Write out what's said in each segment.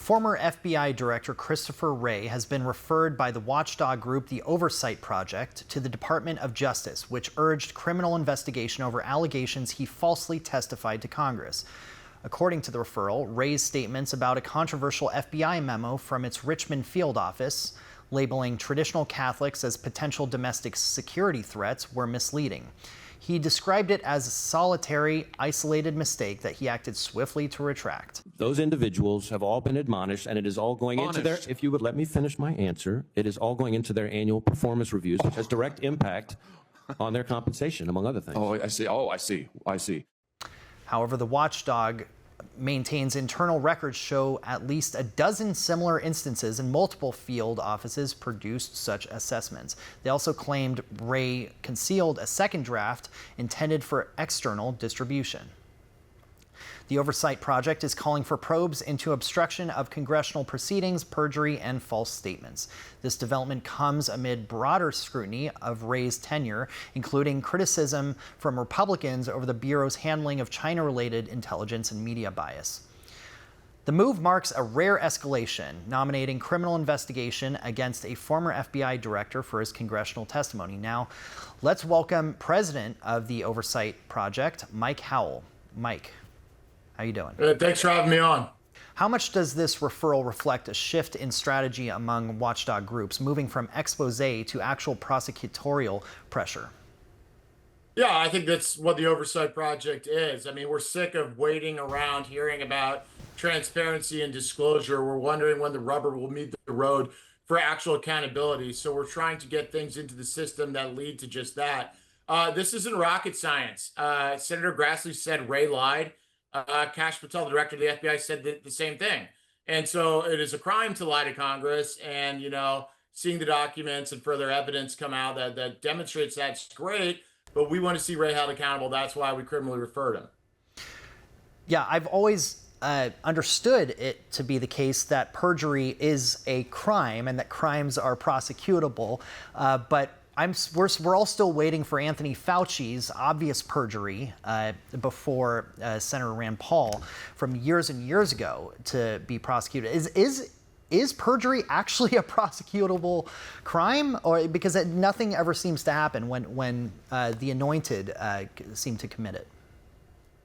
Former FBI Director Christopher Wray has been referred by the watchdog group The Oversight Project to the Department of Justice, which urged criminal investigation over allegations he falsely testified to Congress. According to the referral, Wray's statements about a controversial FBI memo from its Richmond field office labeling traditional Catholics as potential domestic security threats were misleading. He described it as a solitary, isolated mistake that he acted swiftly to retract. Those individuals have all been admonished, and it is all going into their, if you would let me finish my answer, it is all going into their annual performance reviews, which has direct impact on their compensation, among other things. Oh, I see. However, the watchdog maintains internal records show at least a dozen similar instances and multiple field offices produced such assessments. They also claimed Wray concealed a second draft intended for external distribution. The Oversight Project is calling for probes into obstruction of congressional proceedings, perjury, and false statements. This development comes amid broader scrutiny of Wray's tenure, including criticism from Republicans over the Bureau's handling of China-related intelligence and media bias. The move marks a rare escalation, nominating criminal investigation against a former FBI director for his congressional testimony. Now, let's welcome President of the Oversight Project, Mike Howell. Mike, how you doing? Thanks for having me on. How much does this referral reflect a shift in strategy among watchdog groups, moving from expose to actual prosecutorial pressure? Yeah, I think that's what the Oversight Project is. I mean, we're sick of waiting around, hearing about transparency and disclosure. We're wondering when the rubber will meet the road for actual accountability. So we're trying to get things into the system that lead to just that. This isn't rocket science. Senator Grassley said Wray lied. Kash Patel, the director of the FBI, said the same thing. And so it is a crime to lie to Congress. And, seeing the documents and further evidence come out that demonstrates that's great. But we want to see Wray held accountable. That's why we criminally referred him. Yeah, I've always understood it to be the case that perjury is a crime and that crimes are prosecutable. But we're all still waiting for Anthony Fauci's obvious perjury before Senator Rand Paul from years and years ago to be prosecuted. Is perjury actually a prosecutable crime, or because nothing ever seems to happen when the anointed seem to commit it?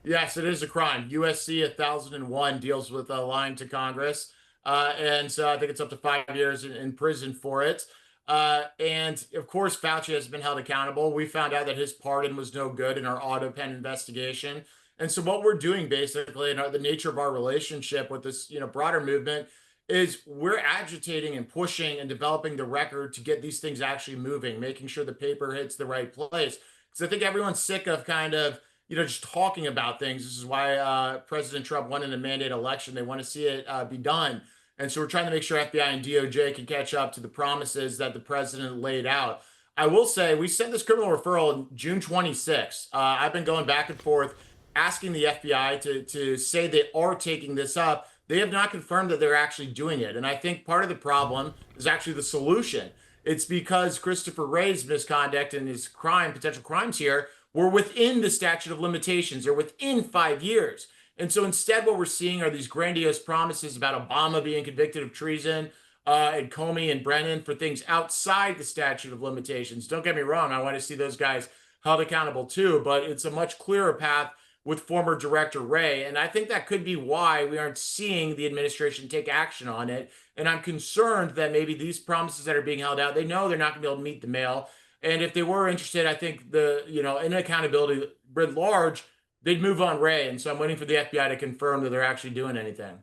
Yes, it is a crime. USC 1001 deals with lying to Congress, and so I think it's up to 5 years in prison for it. And of course, Fauci has been held accountable. We found out that his pardon was no good in our AutoPen investigation. And so what we're doing basically, and the nature of our relationship with this, broader movement, is we're agitating and pushing and developing the record to get these things actually moving, making sure the paper hits the right place. Because I think everyone's sick of kind of, just talking about things. This is why President Trump won in a mandate election. They want to see it be done. And so we're trying to make sure FBI and DOJ can catch up to the promises that the president laid out. I will say we sent this criminal referral on June 26th. I've been going back and forth asking the FBI to say they are taking this up. They have not confirmed that they're actually doing it. And I think part of the problem is actually the solution. It's because Christopher Wray's misconduct and his potential crimes here were within the statute of limitations. They're within 5 years. And so instead, what we're seeing are these grandiose promises about Obama being convicted of treason and Comey and Brennan for things outside the statute of limitations. Don't get me wrong. I want to see those guys held accountable too, but it's a much clearer path with former Director Wray. And I think that could be why we aren't seeing the administration take action on it. And I'm concerned that maybe these promises that are being held out, they know they're not going to be able to meet the mail. And if they were interested, I think in accountability writ large, they'd move on Wray. And so I'm waiting for the FBI to confirm that they're actually doing anything.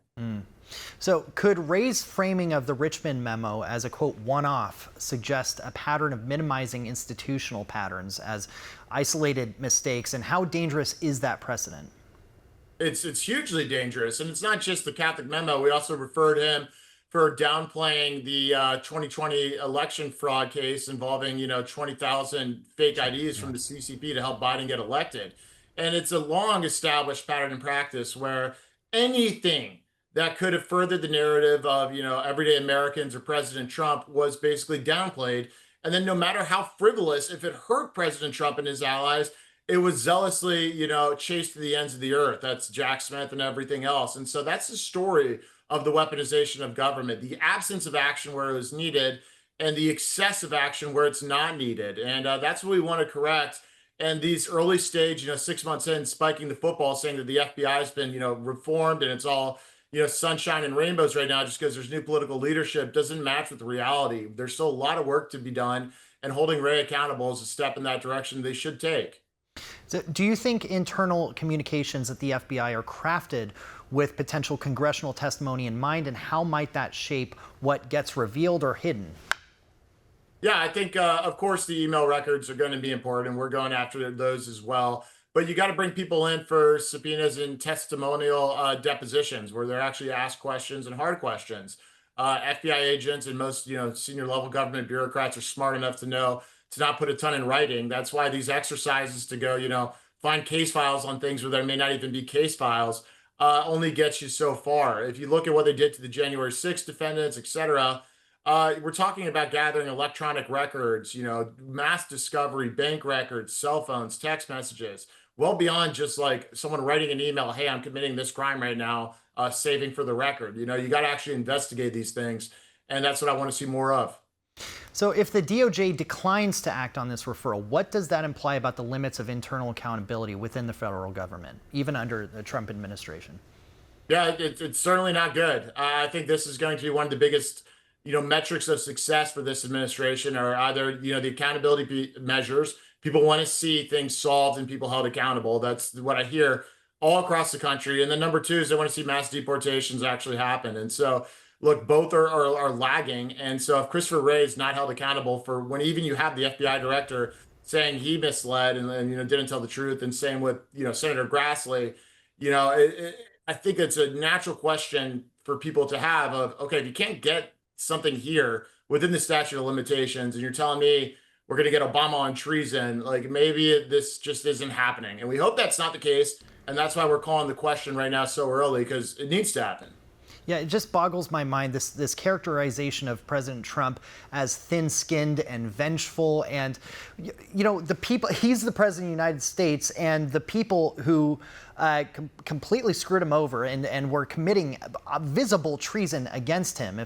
So could Wray's framing of the Richmond memo as a, quote, one-off suggest a pattern of minimizing institutional patterns as isolated mistakes? And how dangerous is that precedent? It's hugely dangerous. And it's not just the Catholic memo. We also referred him for downplaying the 2020 election fraud case involving, 20,000 fake IDs from the CCP to help Biden get elected. And it's a long established pattern in practice where anything that could have furthered the narrative of, everyday Americans or President Trump was basically downplayed. And then no matter how frivolous, if it hurt President Trump and his allies, it was zealously, chased to the ends of the earth. That's Jack Smith and everything else. And so that's the story of the weaponization of government, the absence of action where it was needed, and the excessive action where it's not needed. And that's what we want to correct. And these early stage, 6 months in, spiking the football, saying that the FBI has been, reformed and it's all, sunshine and rainbows right now just because there's new political leadership doesn't match with reality. There's still a lot of work to be done, and holding Wray accountable is a step in that direction they should take. So do you think internal communications at the FBI are crafted with potential congressional testimony in mind, and how might that shape what gets revealed or hidden? Yeah, I think, of course, the email records are going to be important. We're going after those as well. But you got to bring people in for subpoenas and testimonial depositions where they're actually asked questions and hard questions. FBI agents and most, senior level government bureaucrats are smart enough to know to not put a ton in writing. That's why these exercises to go, find case files on things where there may not even be case files only gets you so far. If you look at what they did to the January 6th defendants, et cetera, we're talking about gathering electronic records, mass discovery, bank records, cell phones, text messages, well beyond just like someone writing an email, hey, I'm committing this crime right now, saving for the record. You got to actually investigate these things. And that's what I want to see more of. So if the DOJ declines to act on this referral, what does that imply about the limits of internal accountability within the federal government, even under the Trump administration? Yeah, it's certainly not good. I think this is going to be one of the biggest metrics of success for this administration are either, the accountability measures. People want to see things solved and people held accountable. That's what I hear all across the country. And then number two is they want to see mass deportations actually happen. And so, look, both are lagging. And so if Christopher Wray is not held accountable for when even you have the FBI director saying he misled and didn't tell the truth, and same with, Senator Grassley, I think it's a natural question for people to have of, okay, if you can't get something here within the statute of limitations and you're telling me we're going to get Obama on treason, like maybe this just isn't happening. And we hope that's not the case. And that's why we're calling the question right now so early, because it needs to happen. Yeah, it just boggles my mind, this characterization of President Trump as thin-skinned and vengeful. And, the people, he's the president of the United States, and the people who completely screwed him over and were committing visible treason against him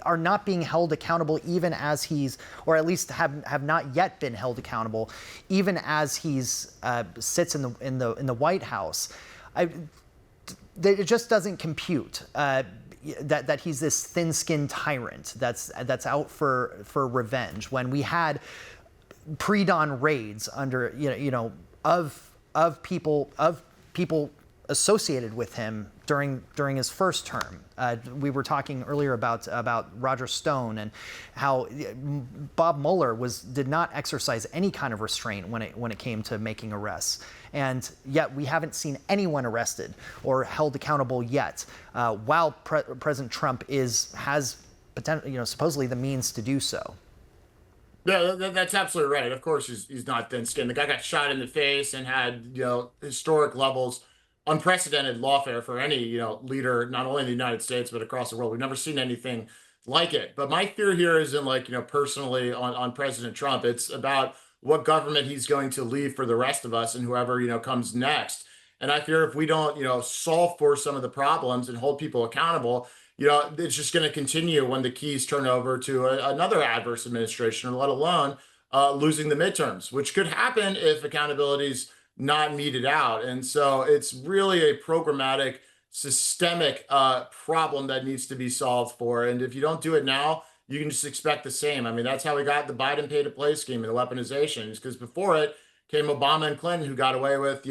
are not being held accountable, even as he's, or at least have not yet been held accountable, even as he's sits in the White House. It just doesn't compute that he's this thin-skinned tyrant that's out for revenge. When we had pre-dawn raids under of people associated with him during his first term. We were talking earlier about Roger Stone and how Bob Mueller did not exercise any kind of restraint when it came to making arrests. And yet we haven't seen anyone arrested or held accountable yet, while President Trump has potentially, supposedly the means to do so. Yeah, that's absolutely right. Of course, he's not thin-skinned. The guy got shot in the face and had, historic levels, unprecedented lawfare for any, leader, not only in the United States, but across the world. We've never seen anything like it. But my fear here isn't like, personally on President Trump. It's about what government he's going to leave for the rest of us and whoever, comes next. And I fear if we don't, solve for some of the problems and hold people accountable, it's just going to continue when the keys turn over to another adverse administration, let alone losing the midterms, which could happen if accountability's not meted out. And so it's really a programmatic, systemic problem that needs to be solved for. And if you don't do it now, you can just expect the same. I mean, that's how we got the Biden pay-to-play scheme and the weaponization, because before it came Obama and Clinton, who got away with,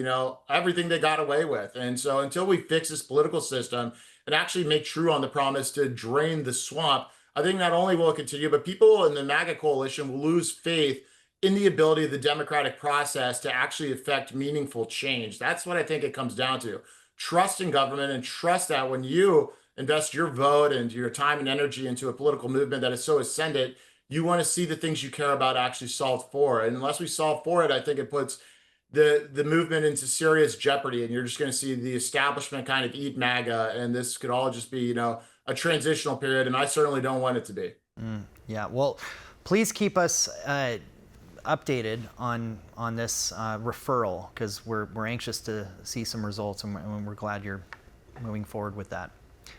everything they got away with. And so until we fix this political system and actually make true on the promise to drain the swamp, I think not only will it continue, but people in the MAGA coalition will lose faith in the ability of the democratic process to actually affect meaningful change. That's what I think it comes down to. Trust in government, and trust that when you invest your vote and your time and energy into a political movement that is so ascendant, you want to see the things you care about actually solved for. And unless we solve for it, I think it puts the movement into serious jeopardy, and you're just going to see the establishment kind of eat MAGA, and this could all just be, a transitional period, and I certainly don't want it to be. Yeah, well, please keep us updated on this referral, because we're anxious to see some results, and we're glad you're moving forward with that.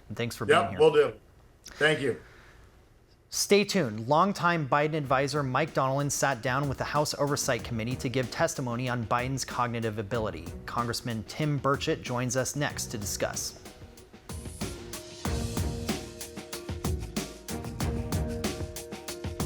And thanks for being Yep, here. will do. Thank you. Stay tuned. Longtime Biden advisor Mike Donilon sat down with the House Oversight Committee to give testimony on Biden's cognitive ability. Congressman Tim Burchett joins us next to discuss.